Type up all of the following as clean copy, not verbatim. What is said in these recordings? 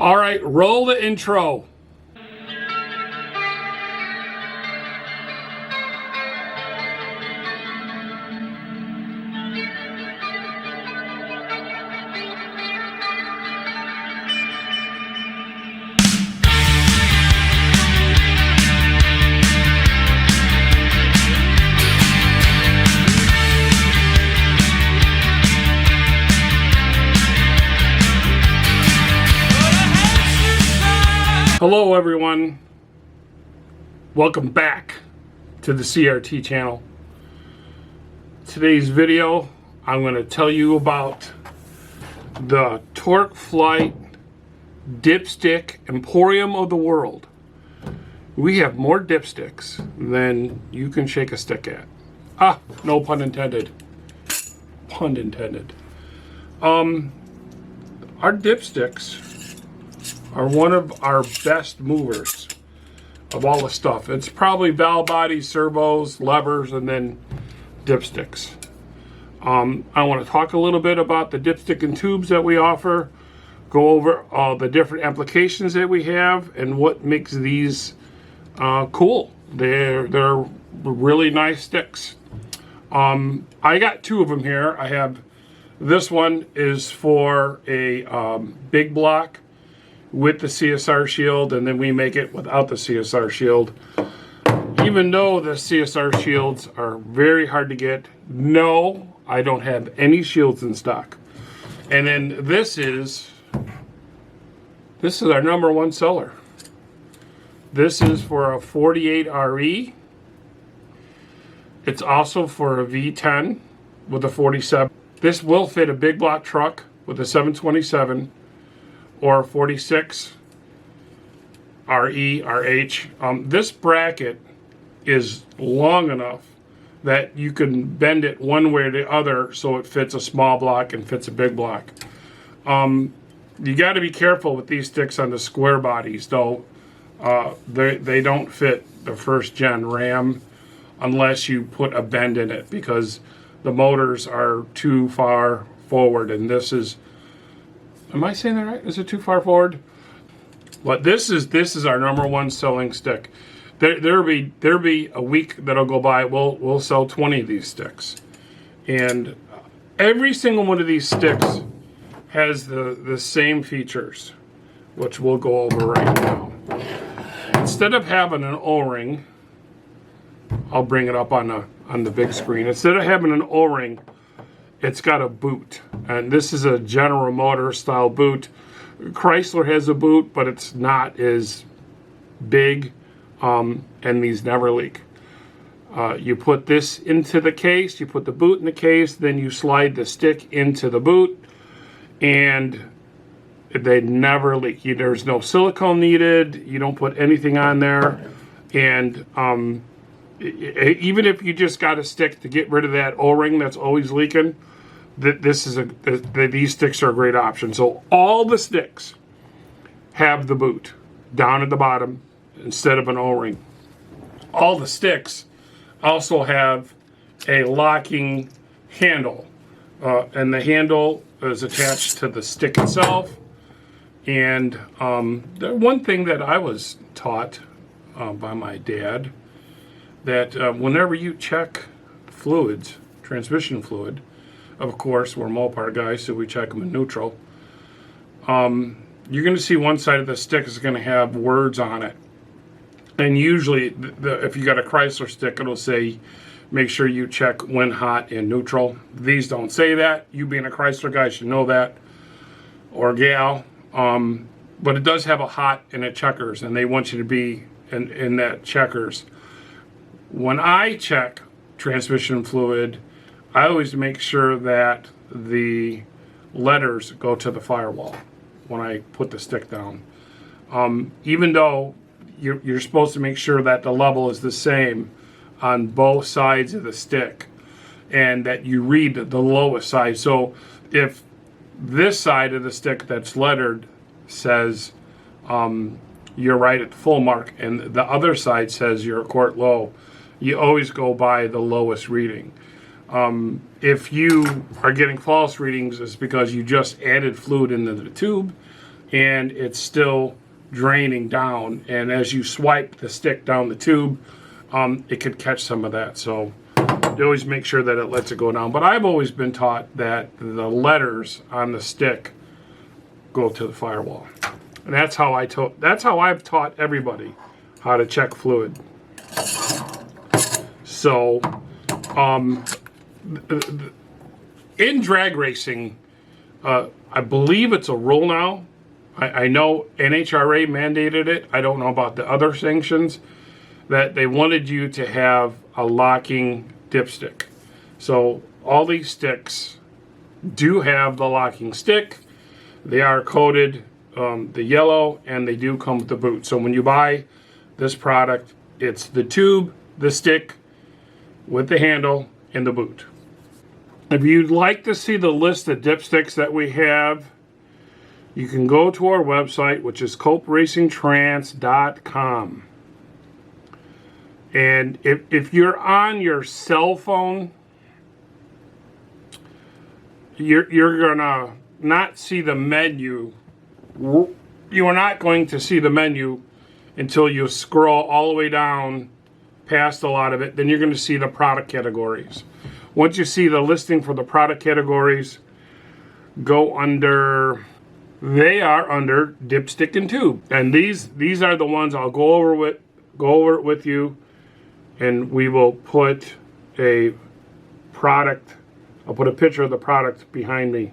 All right, roll the intro. Hello everyone, welcome back to the CRT channel. Today's video, I'm going to tell you about the Torque Flight dipstick emporium of the world. We have more dipsticks than you can shake a stick at. No pun intended. Pun intended. Our dipsticks are one of our best movers of all the stuff. It's probably valve bodies, servos, levers, and then dipsticks. I want to talk a little bit about the dipstick and tubes that we offer, go over all the different applications that we have, and what makes these cool. They're really nice sticks. I got two of them here. I have this one is for a big block with the CSR shield, and then we make it without the CSR shield. Even though the CSR shields are very hard to get, no, I don't have any shields in stock. And then this is our number one seller. This is for a 48 RE. It's also for a V10 with a 47. This will fit a big block truck with a 727 or 46 RE, RH. This bracket is long enough that you can bend it one way or the other so it fits a small block and fits a big block. You got to be careful with these sticks on the square bodies, though. They don't fit the first gen Ram unless you put a bend in it, because the motors are too far forward, and this is, am I saying that right? Is it too far forward? But this is our number one selling stick. There'll be a week that'll go by. We'll sell 20 of these sticks, and every single one of these sticks has the same features, which we'll go over right now. Instead of having an O-ring, I'll bring it up on the big screen. Instead of having an O-ring, it's got a boot, and this is a General Motors style boot. Chrysler has a boot, but it's not as big, and these never leak. You put this into the case, you put the boot in the case, then you slide the stick into the boot, and they never leak. There's no silicone needed. You don't put anything on there, and even if you just got a stick to get rid of that O-ring that's always leaking, these sticks are a great option. So all the sticks have the boot down at the bottom instead of an O-ring. All the sticks also have a locking handle, and the handle is attached to the stick itself. And the one thing that I was taught by my dad, that whenever you check fluids, transmission fluid, of course, we're Mopar guys, so we check them in neutral. You're going to see one side of the stick is going to have words on it. And usually, if you got a Chrysler stick, it'll say, make sure you check when hot and neutral. These don't say that. You being a Chrysler guy should know that, or gal. But it does have a hot and a checkers, and they want you to be in that checkers. When I check transmission fluid, I always make sure that the letters go to the firewall when I put the stick down. Even though you're supposed to make sure that the level is the same on both sides of the stick, and that you read the lowest side. So if this side of the stick that's lettered says you're right at the full mark, and the other side says you're a quart low, you always go by the lowest reading. If you are getting false readings, it's because you just added fluid into the tube and it's still draining down. And as you swipe the stick down the tube, it could catch some of that. So you always make sure that it lets it go down. But I've always been taught that the letters on the stick go to the firewall. And that's how I've taught everybody how to check fluid. So in drag racing, I believe it's a rule now. I know NHRA mandated it. I don't know about the other sanctions, that they wanted you to have a locking dipstick. So all these sticks do have the locking stick. They are coated the yellow, and they do come with the boot. So when you buy this product, it's the tube, the stick with the handle, and the boot. If you'd like to see the list of dipsticks that we have, you can go to our website, which is coperacingtrance.com. And if you're on your cell phone, you're gonna not see the menu. You are not going to see the menu until you scroll all the way down past a lot of it. Then you're going to see the product categories. Once you see the listing for the product categories, go under, they are under dipstick and tube. And these are the ones I'll go over it with you, and we will put a product, I'll put a picture of the product behind me.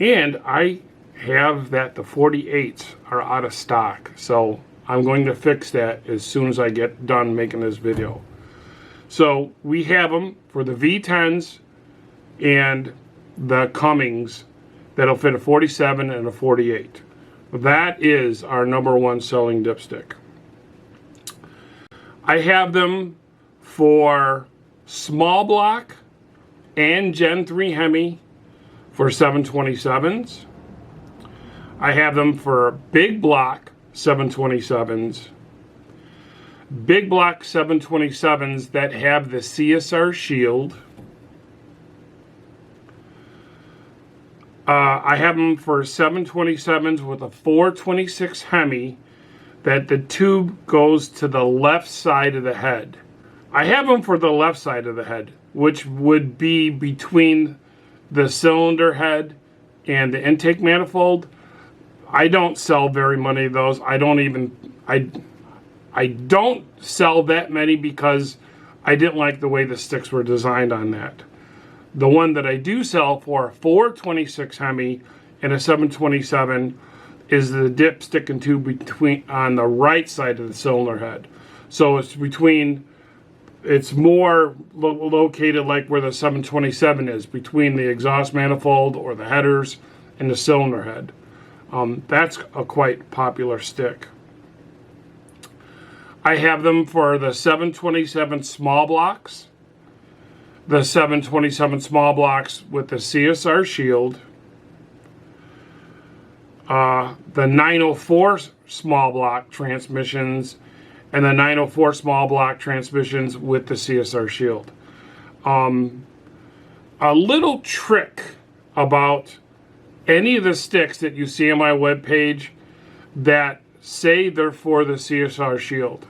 And I have that the 48s are out of stock. So I'm going to fix that as soon as I get done making this video. So we have them for the V10s and the Cummings that'll fit a 47 and a 48. That is our #1 selling dipstick. I have them for small block and Gen 3 Hemi for 727s. I have them for big block 727s. Big block 727s that have the CSR shield. I have them for 727s with a 426 Hemi that the tube goes to the left side of the head. I have them for the left side of the head, which would be between the cylinder head and the intake manifold. I don't sell very many of those. I don't sell that many because I didn't like the way the sticks were designed on that. The one that I do sell for a 426 Hemi and a 727 is the dipstick and tube between on the right side of the cylinder head. So it's more located like where the 727 is, between the exhaust manifold or the headers and the cylinder head. That's a quite popular stick. I have them for the 727 small blocks, the 727 small blocks with the CSR shield, the 904 small block transmissions, and the 904 small block transmissions with the CSR shield. A little trick about any of the sticks that you see on my webpage that say they're for the CSR shield.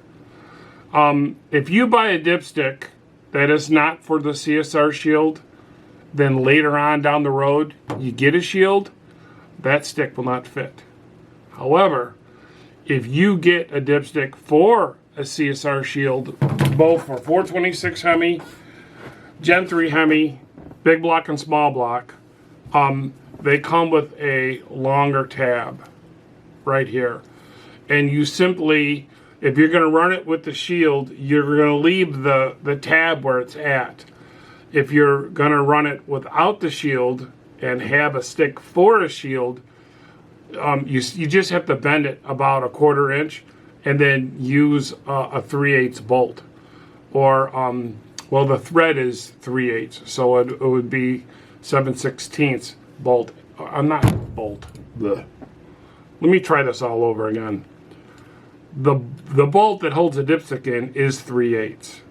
If you buy a dipstick that is not for the CSR shield, then later on down the road you get a shield, that stick will not fit. However, if you get a dipstick for a CSR shield, both for 426 Hemi, Gen 3 Hemi, big block and small block, they come with a longer tab right here. And you simply, if you're going to run it with the shield, you're going to leave the tab where it's at. If you're going to run it without the shield and have a stick for a shield, you just have to bend it about a 1/4 inch and then use a 3/8 bolt. Or, well, the thread is 3/8, so it would be 7/16 bolt. I'm not bolt. Blech. Let me try this all over again. The bolt that holds the dipstick in is 3/8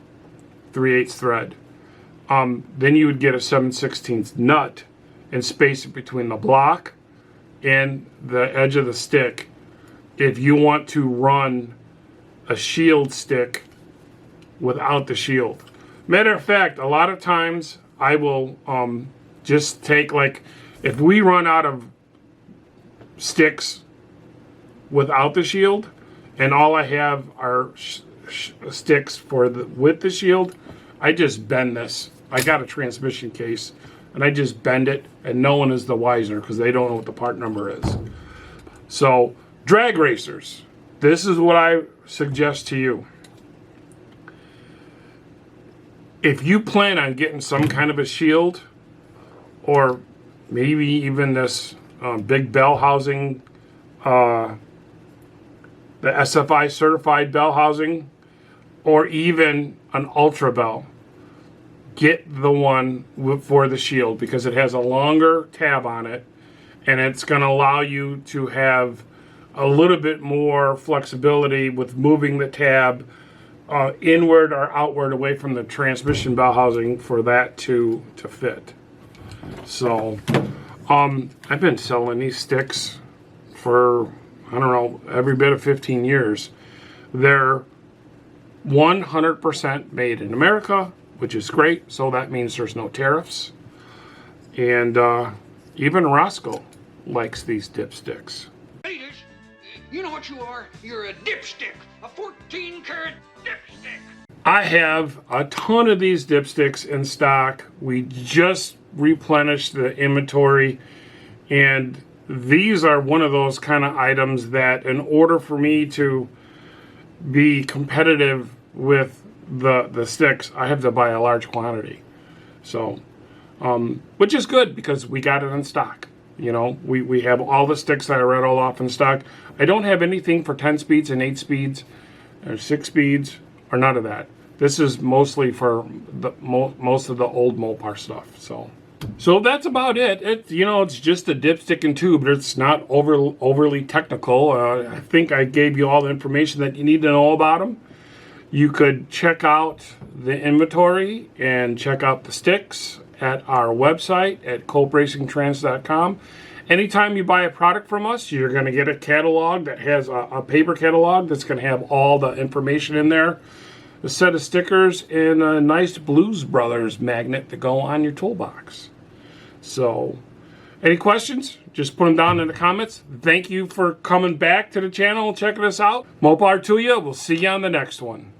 thread. Then you would get a 7/16 nut and space it between the block and the edge of the stick if you want to run a shield stick without the shield. Matter of fact, a lot of times I will just take, like, if we run out of sticks without the shield and all I have are sticks for with the shield, I just bend this. I got a transmission case and I just bend it, and no one is the wiser because they don't know what the part number is. So drag racers, this is what I suggest to you. If you plan on getting some kind of a shield, or maybe even this big bell housing, the SFI certified bell housing, or even an ultra bell, get the one for the shield because it has a longer tab on it, and it's going to allow you to have a little bit more flexibility with moving the tab inward or outward away from the transmission bell housing for that to fit. So I've been selling these sticks for, I don't know, every bit of 15 years. They're 100% made in America, which is great. So that means there's no tariffs. And even Roscoe likes these dipsticks. Ladies, you know what you are? You're a dipstick, a 14-karat dipstick. I have a ton of these dipsticks in stock. We just replenished the inventory, and these are one of those kind of items that, in order for me to be competitive with the sticks, I have to buy a large quantity. So, which is good because we got it in stock. You know, we have all the sticks that I read all off in stock. I don't have anything for 10 speeds and 8 speeds or 6 speeds or none of that. This is mostly for the most of the old Mopar stuff. So that's about it. It's just a dipstick and tube, but it's not overly technical. I think I gave you all the information that you need to know about them. You could check out the inventory and check out the sticks at our website at copracingtrends.com. Anytime you buy a product from us, you're going to get a catalog that has a paper catalog that's going to have all the information in there, a set of stickers, and a nice Blues Brothers magnet to go on your toolbox. So, any questions? Just put them down in the comments. Thank you for coming back to the channel and checking us out. Mopar to you. We'll see you on the next one.